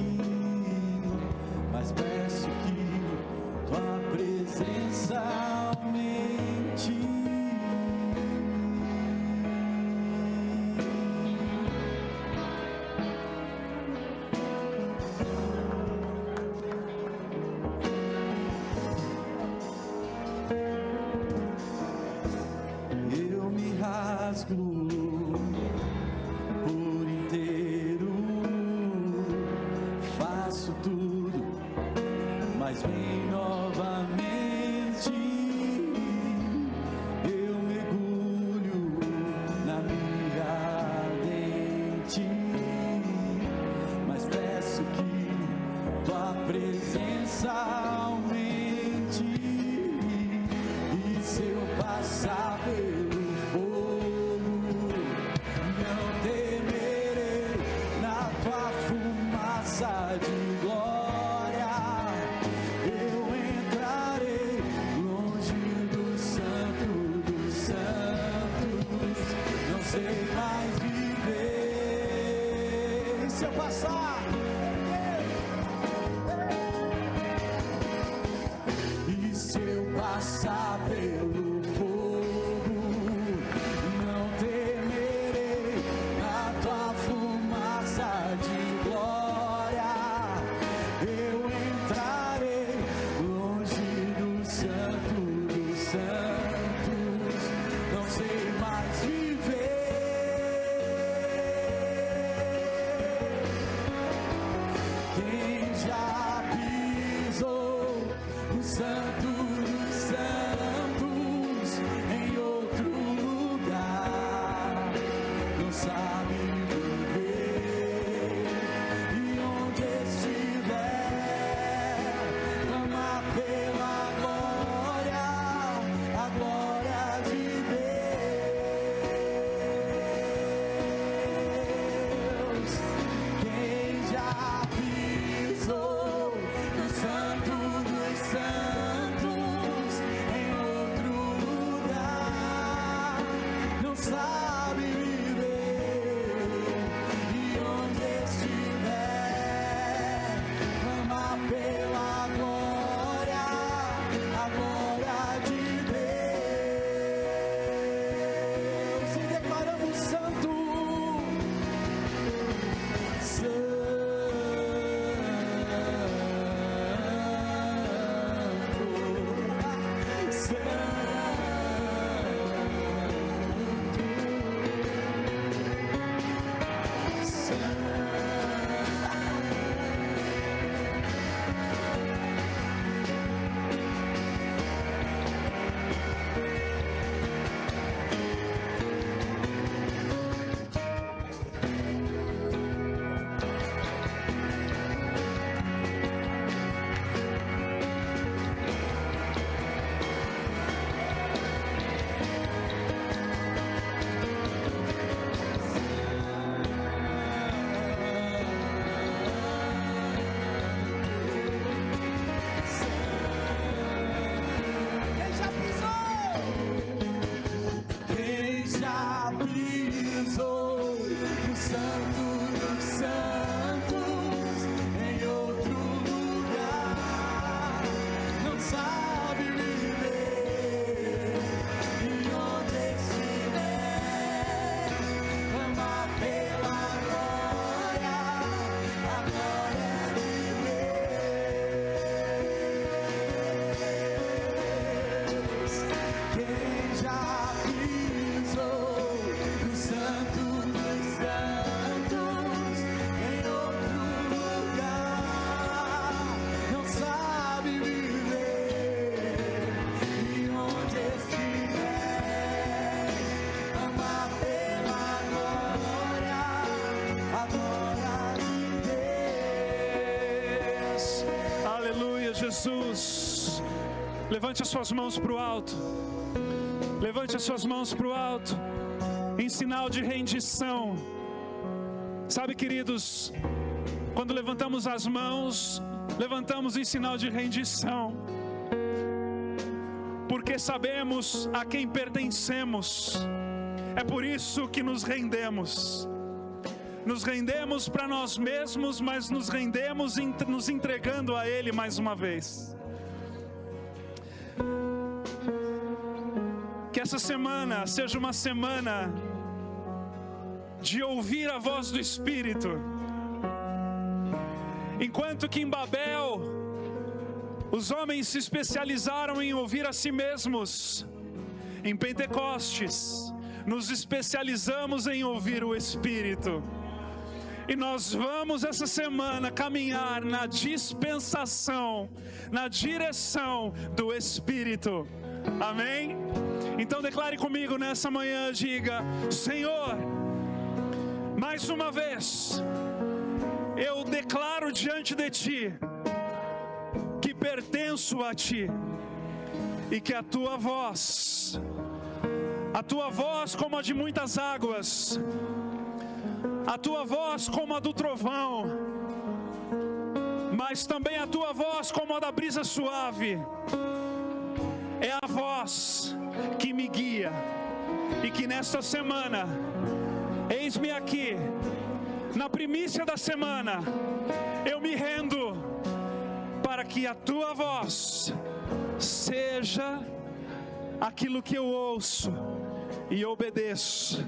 mas peço que tua presença aumente. Eu me rasgo por inteiro, faço tudo, mas vem novamente. Eu mergulho na mirra ardente, mas peço que tua presença aumente. E se eu passar pelo fogo, não temerei, na tua fumaça de glória eu entrarei longe do santo dos santos, não sei mais viver. E se eu passar, e se eu passar pelo fogo, não temerei, na tua fumaça de glória eu entrarei longe do santo dos santos, não sei mais viver. Quem já pisou no santo dos santos em outro lugar não sabe viver. E onde estiver, clama pela glória, a glória de Deus. Quem já pisou no santo dos santos Jesus. Levante as suas mãos para o alto. Levante as suas mãos para o alto, em sinal de rendição. Sabe, queridos, quando levantamos as mãos, levantamos em sinal de rendição, porque sabemos a quem pertencemos. É por isso que nos rendemos. Nos rendemos para nós mesmos, mas nos rendemos nos entregando a Ele mais uma vez. Que essa semana seja uma semana de ouvir a voz do Espírito. Enquanto que em Babel os homens se especializaram em ouvir a si mesmos, em Pentecostes nos especializamos em ouvir o Espírito. E nós vamos essa semana caminhar na dispensação, na direção do Espírito. Amém? Então declare comigo nessa manhã, diga: Senhor, mais uma vez, eu declaro diante de Ti que pertenço a Ti e que a Tua voz como a de muitas águas, a Tua voz como a do trovão, mas também a Tua voz como a da brisa suave, é a voz que me guia. E que nesta semana, eis-me aqui, na primícia da semana, eu me rendo para que a Tua voz seja aquilo que eu ouço e obedeço,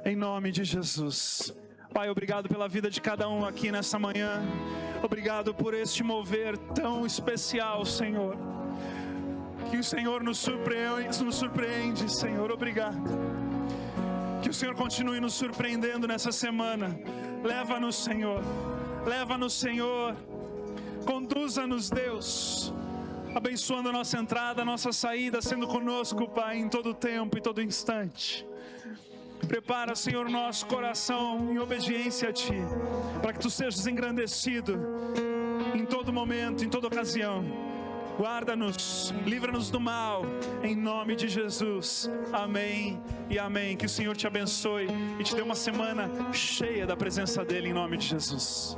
em nome de Jesus. Pai, obrigado pela vida de cada um aqui nessa manhã. Obrigado por este mover tão especial, Senhor. Que o Senhor nos surpreende, Senhor. Obrigado. Que o Senhor continue nos surpreendendo nessa semana. Leva-nos, Senhor. Leva-nos, Senhor. Conduza-nos, Deus. Abençoando a nossa entrada, a nossa saída, sendo conosco, Pai, em todo tempo e todo instante. Prepara, Senhor, nosso coração em obediência a Ti, para que Tu sejas engrandecido em todo momento, em toda ocasião. Guarda-nos, livra-nos do mal, em nome de Jesus. Amém e amém. Que o Senhor te abençoe e te dê uma semana cheia da presença dEle, em nome de Jesus.